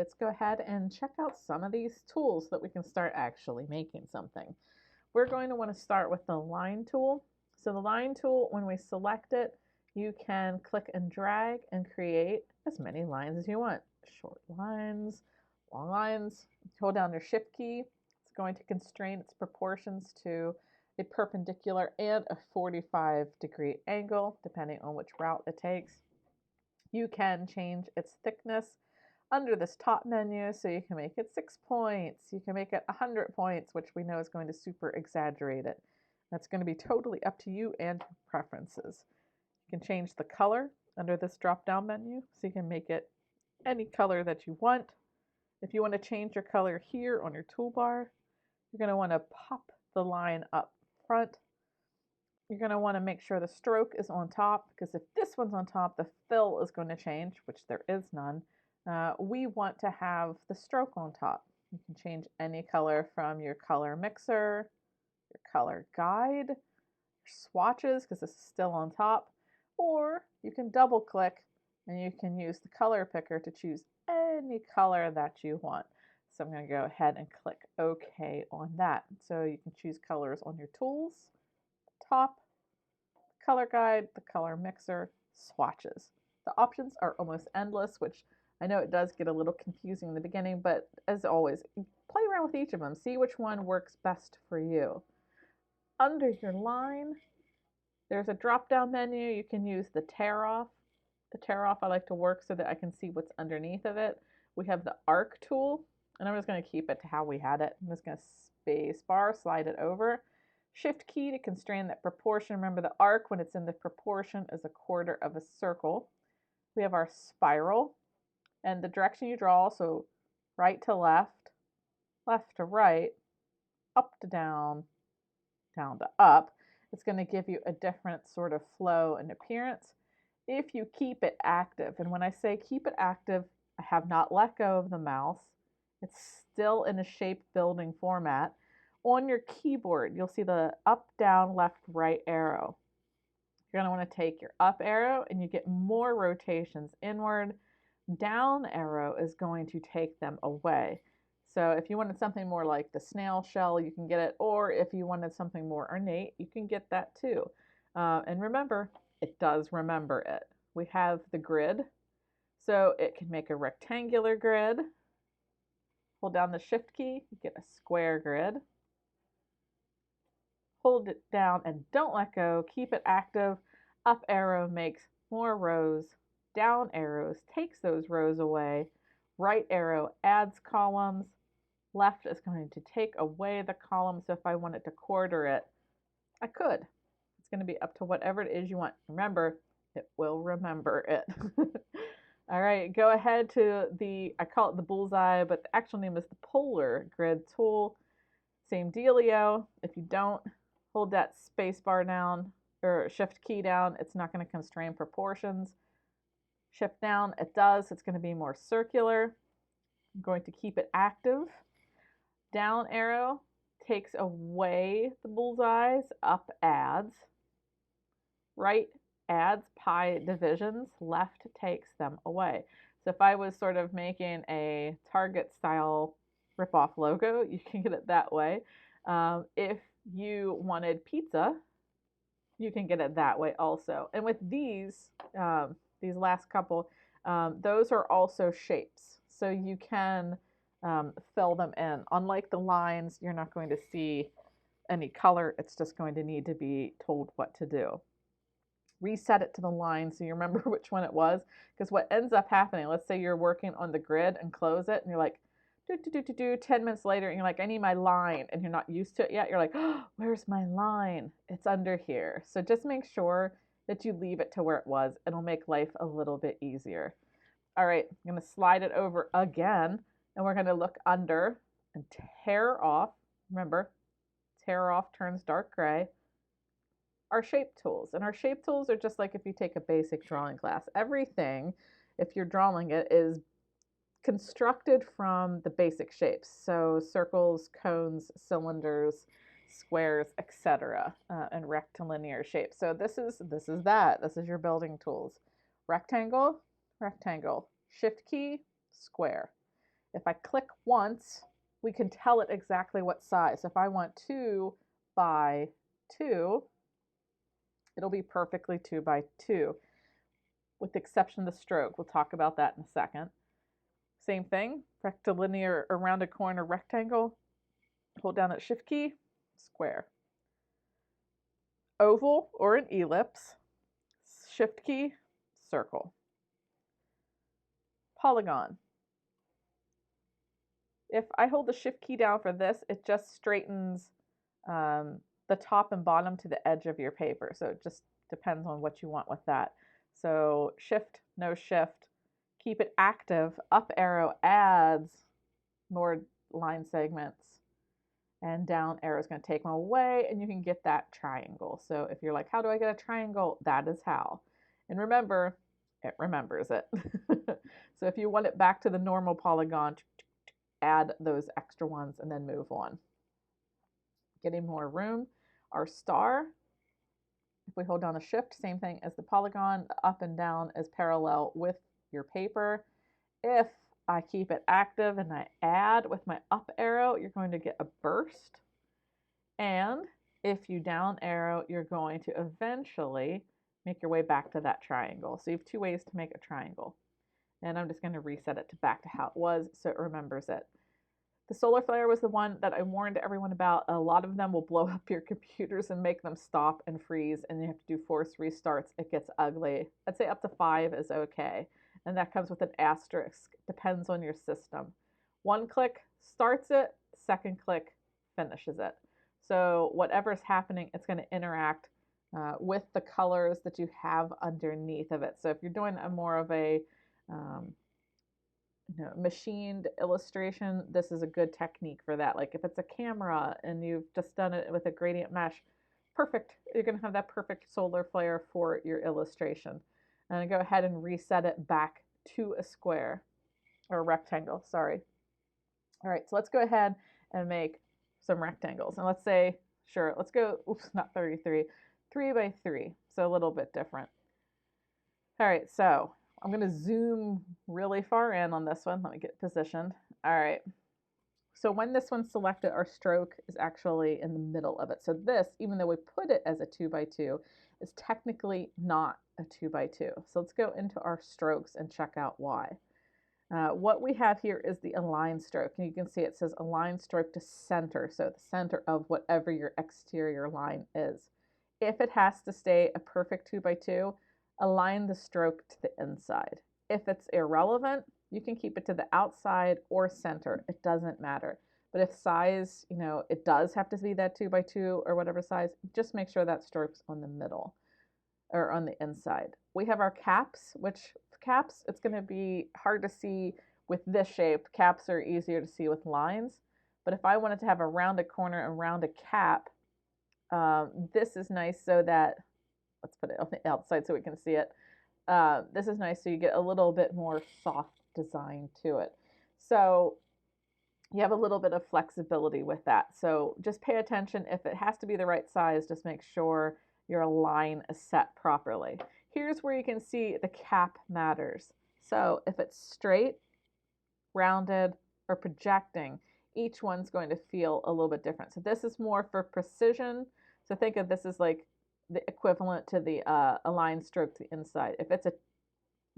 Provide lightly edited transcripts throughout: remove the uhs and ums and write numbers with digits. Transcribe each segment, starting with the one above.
let's go ahead and check out some of these tools so that we can start actually making something. We're going to want to start with the line tool. So the line tool, when we select it, you can click and drag and create as many lines as you want. Short lines, long lines. Hold down your shift key. It's going to constrain its proportions to a perpendicular and a 45-degree angle, depending on which route it takes. You can change its thickness under this top menu, so you can make it 6 points, you can make it 100 points, which we know is going to super exaggerate it. That's going to be totally up to you and preferences. You can change the color under this drop down menu, so you can make it any color that you want. If you want to change your color here on your toolbar, you're going to want to pop the line up front. You're going to want to make sure the stroke is on top, because if this one's on top, the fill is going to change, which there is none. We want to have the stroke on top. You can change any color from your color mixer, your color guide, your swatches, because this is still on top, or you can double click and you can use the color picker to choose any color that you want. So I'm going to go ahead and click OK on that. So you can choose colors on your tools, top, color guide, the color mixer, swatches. The options are almost endless, which I know it does get a little confusing in the beginning, but as always, play around with each of them. See which one works best for you. Under your line, there's a drop-down menu. You can use the tear off. The tear off I like to work so that I can see what's underneath of it. We have the arc tool, and I'm just going to keep it to how we had it. I'm just going to space bar, slide it over. Shift key to constrain that proportion. Remember, the arc, when it's in the proportion, is 1/4 of a circle. We have our spiral, and the direction you draw, so right to left, left to right, up to down, down to up. It's going to give you a different sort of flow and appearance if you keep it active. And when I say keep it active, I have not let go of the mouse. It's still in a shape building format. On your keyboard, you'll see the up, down, left, right arrow. You're going to want to take your up arrow and you get more rotations inward. Down arrow is going to take them away. So if you wanted something more like the snail shell, you can get it, or if you wanted something more ornate, you can get that too. And remember, it does remember it. We have the grid, so it can make a rectangular grid. Hold down the shift key, you get a square grid. Hold it down and don't let go. Keep it active. Up arrow makes more rows. Down arrows takes those rows away. Right arrow adds columns. Left is going to take away the column. So if I wanted to quarter it, I could. It's going to be up to whatever it is you want. Remember, it will remember it. All right, go ahead to I call it the bullseye, but the actual name is the polar grid tool. Same dealio. If you don't hold that space bar down or shift key down, it's not going to constrain proportions. Shift down, it does. It's going to be more circular. I'm going to keep it active. Down arrow takes away the bullseyes. Up adds. Right adds pie divisions. Left takes them away. So if I was sort of making a Target style rip-off logo, you can get it that way. If you wanted pizza, you can get it that way also. And with these last couple, those are also shapes. So you can fill them in. Unlike the lines, you're not going to see any color. It's just going to need to be told what to do. Reset it to the line so you remember which one it was. Because what ends up happening, let's say you're working on the grid and close it, and you're like, 10 minutes later, and you're like, I need my line, and you're not used to it yet. You're like, oh, where's my line? It's under here. So just make sure that you leave it to where it was. It'll make life a little bit easier. All right, I'm going to slide it over again, and we're going to look under and tear off. Remember, tear off turns dark gray. Our shape tools. And our shape tools are just like if you take a basic drawing class. Everything, if you're drawing it, is constructed from the basic shapes. So circles, cones, cylinders, squares, etc., and rectilinear shapes. So this is that. This is your building tools. Rectangle, rectangle. Shift key, square. If I click once, we can tell it exactly what size. If I want 2 by 2, it'll be perfectly 2 by 2, with the exception of the stroke. We'll talk about that in a second. Same thing, rectilinear or rounded corner rectangle, hold down that shift key, square. Oval or an ellipse, shift key, circle. Polygon. If I hold the shift key down for this, it just straightens the top and bottom to the edge of your paper. So it just depends on what you want with that. So shift, no shift, keep it active, up arrow adds more line segments, and down arrow is going to take them away, and you can get that triangle. So if you're like, how do I get a triangle? That is how. And remember, it remembers it. So if you want it back to the normal polygon, add those extra ones and then move on. Getting more room. Our star, if we hold down the shift, same thing as the polygon, the up and down is parallel with your paper. If I keep it active and I add with my up arrow, you're going to get a burst. And if you down arrow, you're going to eventually make your way back to that triangle. So you have two ways to make a triangle. And I'm just going to reset it back to how it was so it remembers it. The solar flare was the one that I warned everyone about. A lot of them will blow up your computers and make them stop and freeze, and you have to do forced restarts. It gets ugly. I'd say up to 5 is okay. And that comes with an asterisk. Depends on your system. One click starts it, second click finishes it. So whatever's happening, it's going to interact with the colors that you have underneath of it. So if you're doing a more of a machined illustration, this is a good technique for that. Like if it's a camera and you've just done it with a gradient mesh, perfect. You're going to have that perfect solar flare for your illustration. And go ahead and reset it back to a square or a rectangle, sorry. All right, so let's go ahead and make some rectangles. And let's say, sure, let's go, oops, not 33, 3 by 3, so a little bit different. All right, so I'm going to zoom really far in on this one. Let me get positioned. All right. So when this one's selected, our stroke is actually in the middle of it. So this, even though we put it as a 2 by 2, is technically not a 2 by 2. So let's go into our strokes and check out why. What we have here is the align stroke. And you can see it says align stroke to center. So the center of whatever your exterior line is. If it has to stay a perfect 2 by 2, align the stroke to the inside. If it's irrelevant, you can keep it to the outside or center. It doesn't matter. But if size, it does have to be that 2 by 2 or whatever size, just make sure that stroke's on the middle or on the inside. We have our caps, which caps, it's going to be hard to see with this shape. Caps are easier to see with lines. But if I wanted to have a rounded corner and rounded cap, this is nice so that, let's put it on the outside so we can see it. This is nice so you get a little bit more soft design to it. So you have a little bit of flexibility with that. So just pay attention. If it has to be the right size, just make sure your line is set properly. Here's where you can see the cap matters. So if it's straight, rounded, or projecting, each one's going to feel a little bit different. So this is more for precision. So think of this as like the equivalent to the align stroke to the inside. If it's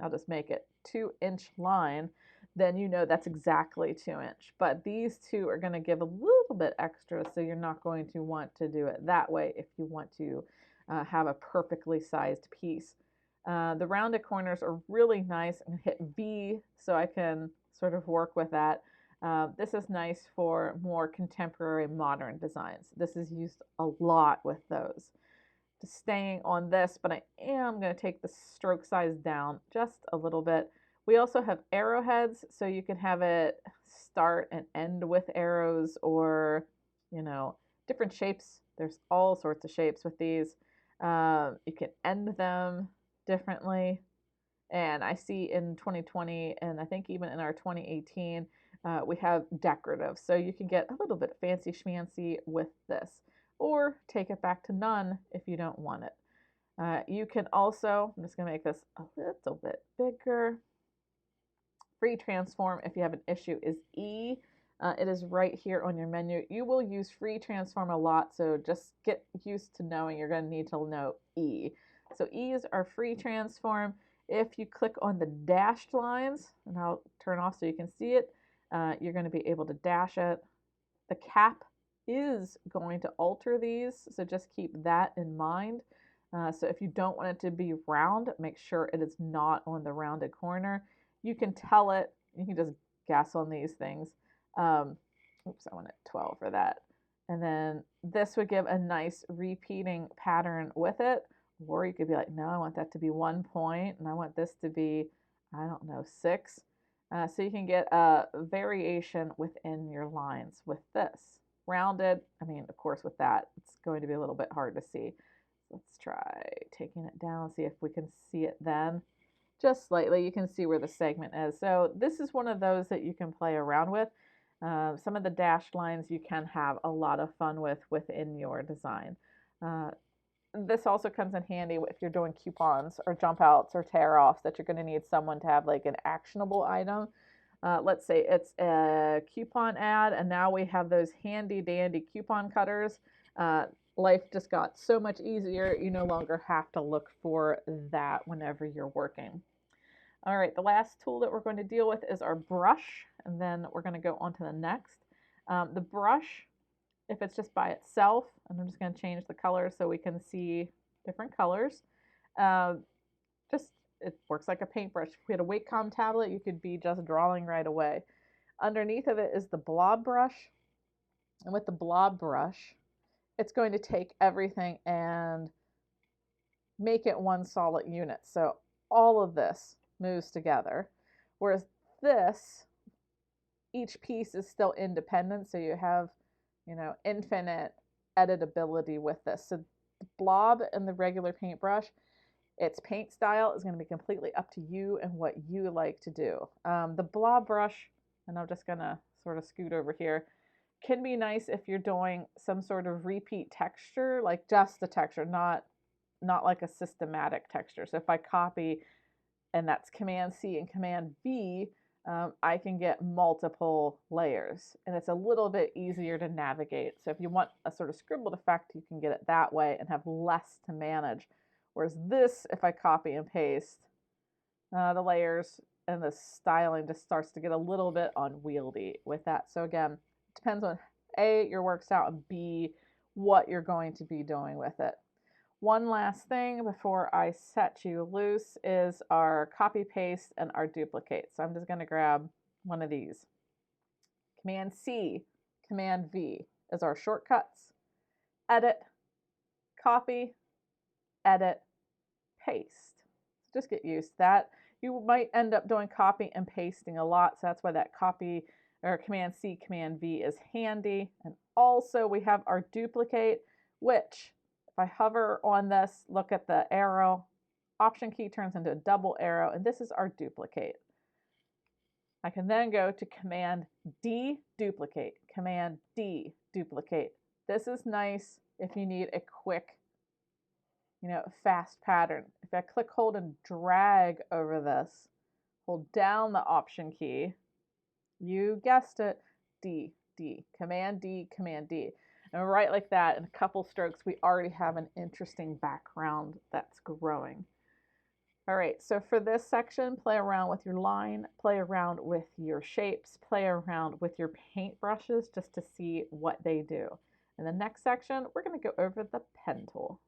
I'll just make it 2-inch line, then you know that's exactly 2-inch. But these two are going to give a little bit extra, so you're not going to want to do it that way if you want to have a perfectly sized piece. The rounded corners are really nice. I'm going to hit V so I can sort of work with that. This is nice for more contemporary modern designs. This is used a lot with those. Staying on this, but I am going to take the stroke size down just a little bit. We also have arrowheads, so you can have it start and end with arrows or, different shapes. There's all sorts of shapes with these. You can end them differently. And I see in 2020, and I think even in our 2018, we have decorative. So you can get a little bit fancy schmancy with this, or take it back to none if you don't want it. You can also, I'm just going to make this a little bit bigger. Free transform, if you have an issue, is E. It is right here on your menu. You will use free transform a lot, so just get used to knowing you're going to need to know E. So E is our free transform. If you click on the dashed lines, and I'll turn off so you can see it, you're going to be able to dash it. The cap is going to alter these, so just keep that in mind. So if you don't want it to be round, make sure it is not on the rounded corner. You can tell it, you can just guess on these things. Oops, I wanted 12 for that. And then this would give a nice repeating pattern with it. Or you could be like, no, I want that to be 1 point, and I want this to be, I don't know, 6. So you can get a variation within your lines with this. Rounded, I mean, of course, with that, it's going to be a little bit hard to see. Let's try taking it down, see if we can see it then. Just slightly, you can see where the segment is. So this is one of those that you can play around with. Some of the dashed lines you can have a lot of fun with within your design. This also comes in handy if you're doing coupons or jump outs or tear offs that you're going to need someone to have like an actionable item. Let's say it's a coupon ad, and now we have those handy dandy coupon cutters. Life just got so much easier. You no longer have to look for that whenever you're working. All right, the last tool that we're going to deal with is our brush, and then we're going to go on to the next. The brush, if it's just by itself, and I'm just going to change the color so we can see different colors. It works like a paintbrush. If we had a Wacom tablet, you could be just drawing right away. Underneath of it is the blob brush, and with the blob brush, it's going to take everything and make it one solid unit. So all of this moves together, whereas this, each piece is still independent, so you have, infinite editability with this. So the blob and the regular paintbrush, its paint style is going to be completely up to you and what you like to do. The blob brush, and I'm just going to sort of scoot over here, can be nice if you're doing some sort of repeat texture, like just the texture, not like a systematic texture. So if I copy, and that's Command C and Command V, I can get multiple layers, and it's a little bit easier to navigate. So if you want a sort of scribbled effect, you can get it that way and have less to manage. Whereas this, if I copy and paste, the layers and the styling just starts to get a little bit unwieldy with that. So again, it depends on A, your work style, and B, what you're going to be doing with it. One last thing before I set you loose is our copy paste and our duplicate. So I'm just going to grab one of these. Command C, Command V is our shortcuts. Edit, copy, edit, paste. Just get used to that. You might end up doing copy and pasting a lot, so that's why that copy or Command C, Command V is handy. And also we have our duplicate, which if I hover on this, look at the arrow, Option key turns into a double arrow, and this is our duplicate. I can then go to Command D, duplicate, Command D, duplicate. This is nice if you need a quick, fast pattern. If I click, hold, and drag over this, hold down the Option key, you guessed it, D, D, Command D, Command D. And right like that, in a couple strokes, we already have an interesting background that's growing. All right, so for this section, play around with your line, play around with your shapes, play around with your paint brushes just to see what they do. In the next section, we're going to go over the pen tool.